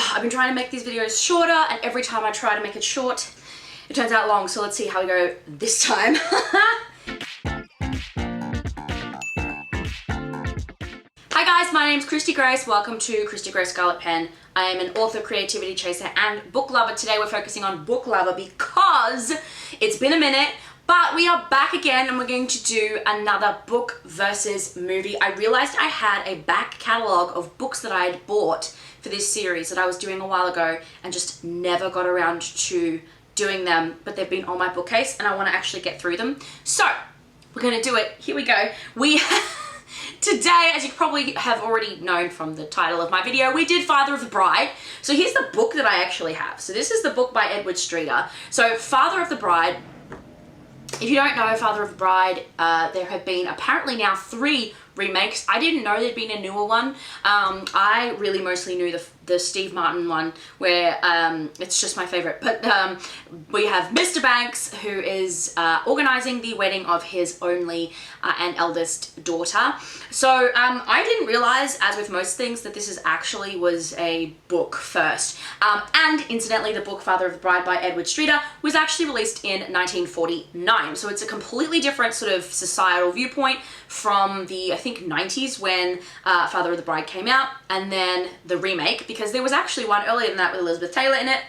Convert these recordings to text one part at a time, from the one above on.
I've been trying to make these videos shorter, and every time I try to make it short, it turns out long, so let's see how we go this time. Hi guys, my name's Christy Grace. Welcome to Christy Grace Scarlet Pen. I am an author, creativity chaser, and book lover. Today we're focusing on book lover because it's been a minute, but we are back again and we're going to do another book versus movie. I realized I had a back catalogue of books that I had bought for this series that I was doing a while ago and just never got around to doing them, but they've been on my bookcase and I want to actually get through them. So we're going to do it. Here we go. Today, as you probably have already known from the title of my video, we did Father of the Bride. So here's the book that I actually have. So this is the book by Edward Streeter. So Father of the Bride, if you don't know Father of the Bride, there have been apparently now 3 remakes. I didn't know there'd been a newer one. I really mostly knew the Steve Martin one where it's just my favorite. But we have Mr. Banks, who is organizing the wedding of his only and eldest daughter. So I didn't realize, as with most things, that this actually was a book first. And incidentally, the book Father of the Bride by Edward Streeter was actually released in 1949. So it's a completely different sort of societal viewpoint from the, I think, 90s when Father of the Bride came out, and then the remake, because there was actually one earlier than that with Elizabeth Taylor in it,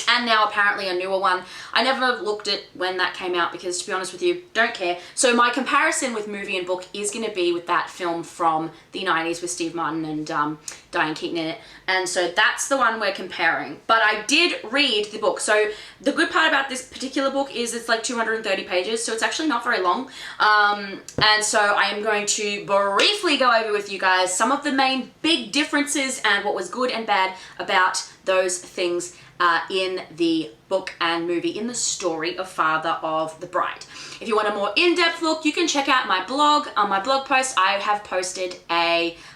and now apparently a newer one. I never looked at when that came out because, to be honest with you, don't care. So my comparison with movie and book is going to be with that film from the 90s with Steve Martin and Diane Keaton in it. And so that's the one we're comparing. But I did read the book. So the good part about this particular book is it's like 230 pages, so it's actually not very long. And so I am going to briefly go over with you guys some of the main big differences and what was good and bad about those things in the book and movie, in the story of Father of the Bride. If you want a more in-depth look, you can check out my blog. On my blog post, I have posted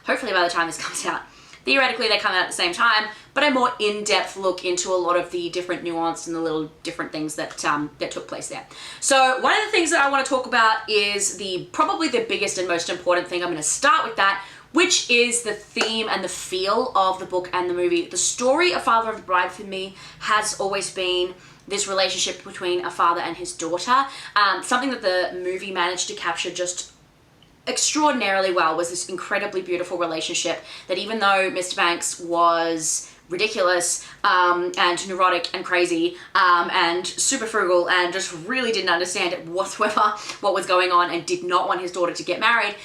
hopefully by the time this comes out, theoretically they come out at the same time, but a more in-depth look into a lot of the different nuance and the little different things that that took place there. So one of the things that I want to talk about is probably the biggest and most important thing. I'm going to start with that, which is the theme and the feel of the book and the movie. The story of Father of the Bride for me has always been this relationship between a father and his daughter. Something that the movie managed to capture just extraordinarily well was this incredibly beautiful relationship that, even though Mr. Banks was ridiculous and neurotic and crazy and super frugal and just really didn't understand it whatsoever what was going on and did not want his daughter to get married,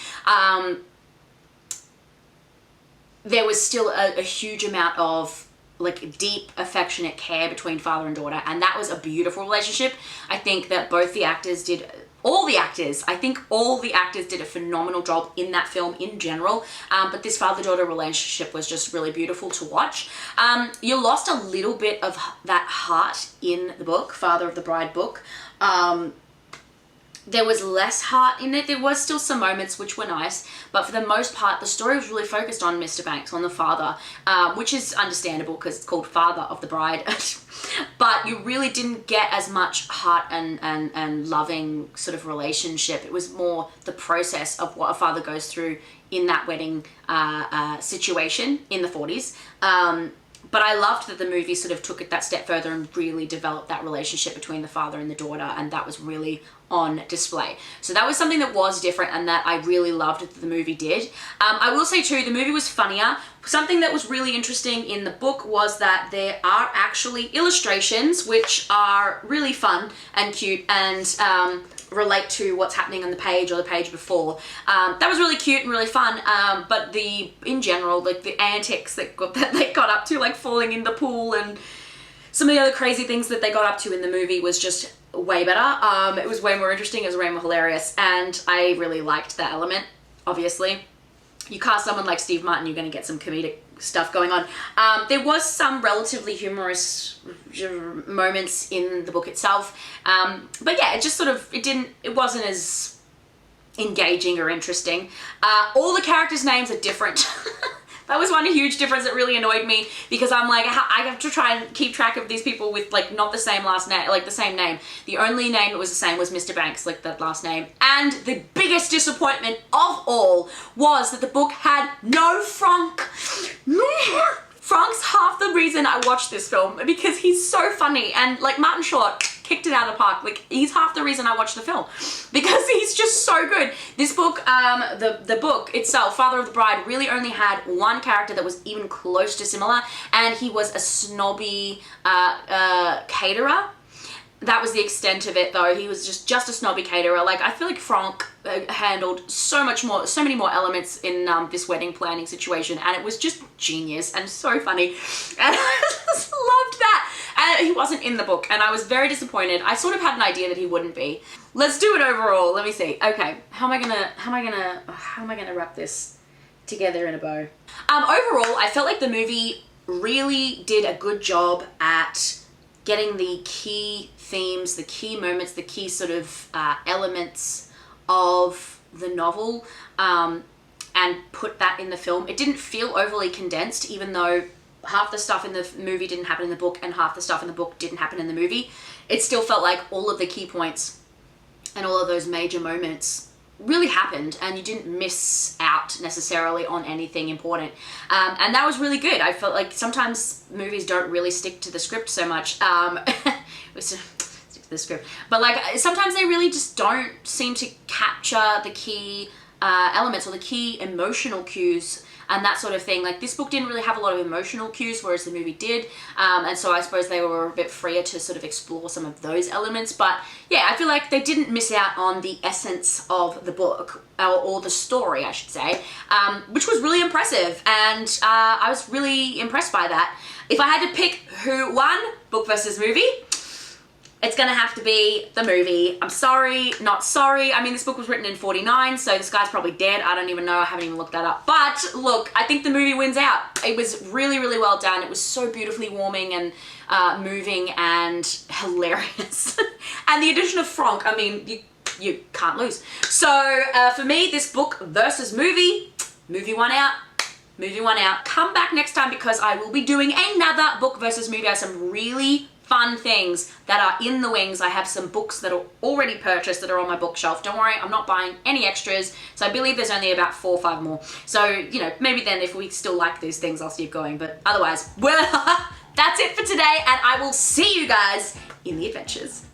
there was still a huge amount of like deep affectionate care between father and daughter, and that was a beautiful relationship. I think that both the actors did, all the actors did a phenomenal job in that film in general, but this father-daughter relationship was just really beautiful to watch. You lost a little bit of that heart in the book, Father of the Bride book. There was less heart in it. There was still some moments which were nice, but for the most part, the story was really focused on Mr. Banks, on the father, which is understandable because it's called Father of the Bride. But you really didn't get as much heart and loving sort of relationship. It was more the process of what a father goes through in that wedding situation in the 40s. But I loved that the movie sort of took it that step further and really developed that relationship between the father and the daughter, and that was really on display. So that was something that was different and that I really loved that the movie did. I will say too, the movie was funnier. Something that was really interesting in the book was that there are actually illustrations which are really fun and cute and relate to what's happening on the page or the page before. That was really cute and really fun, but in general, like the antics that they got up to, like falling in the pool and some of the other crazy things that they got up to in the movie was just way better. It was way more interesting, it was way more hilarious, and I really liked that element. Obviously, you cast someone like Steve Martin, you're going to get some comedic stuff going on. There was some relatively humorous moments in the book itself, but yeah, it just sort of, it wasn't as engaging or interesting. All the characters' names are different. That was one huge difference that really annoyed me, because I'm like, I have to try and keep track of these people with like not the same last name, like the same name. The only name that was the same was Mr. Banks, like that last name. And the biggest disappointment of all was that the book had no Frank. Frank's half the reason I watched this film because he's so funny, and like Martin Short kicked it out of the park. Like he's half the reason I watched the film because he's just so good. This book, the book itself, Father of the Bride, really only had one character that was even close to similar, and he was a snobby caterer. That was the extent of it though. He was just a snobby caterer. Like I feel like Frank handled so many more elements in this wedding planning situation, and it was just genius and so funny, and I just loved that. And he wasn't in the book, and I was very disappointed. I sort of had an idea that he wouldn't be. Let's do it overall. Let me see. Okay, how am I gonna wrap this together in a bow? Overall, I felt like the movie really did a good job at getting the key themes, the key moments, the key sort of elements of the novel and put that in the film. It didn't feel overly condensed, even though half the stuff in the movie didn't happen in the book and half the stuff in the book didn't happen in the movie. It still felt like all of the key points and all of those major moments really happened, and you didn't miss out necessarily on anything important, and that was really good. I felt like sometimes movies don't really stick to the script so much, stick to the script, but like sometimes they really just don't seem to capture the key elements or the key emotional cues and that sort of thing. Like this book didn't really have a lot of emotional cues, whereas the movie did, and so I suppose they were a bit freer to sort of explore some of those elements. But yeah, I feel like they didn't miss out on the essence of the book, or the story I should say, which was really impressive, and I was really impressed by that. If I had to pick who won, book versus movie, it's gonna have to be the movie. I'm sorry, not sorry. I mean, this book was written in 49, so this guy's probably dead. I don't even know, I haven't even looked that up. But look, I think the movie wins out. It was really, really well done. It was so beautifully warming and moving and hilarious. And the addition of Frank, I mean, you can't lose. So for me, this book versus movie won out. Movie won out. Come back next time because I will be doing another book versus movie. I have some really fun things that are in the wings. I have some books that are already purchased that are on my bookshelf. Don't worry, I'm not buying any extras. So I believe there's only about 4 or 5 more. So, you know, maybe then if we still like these things, I'll keep going. But otherwise, well, that's it for today, and I will see you guys in the adventures.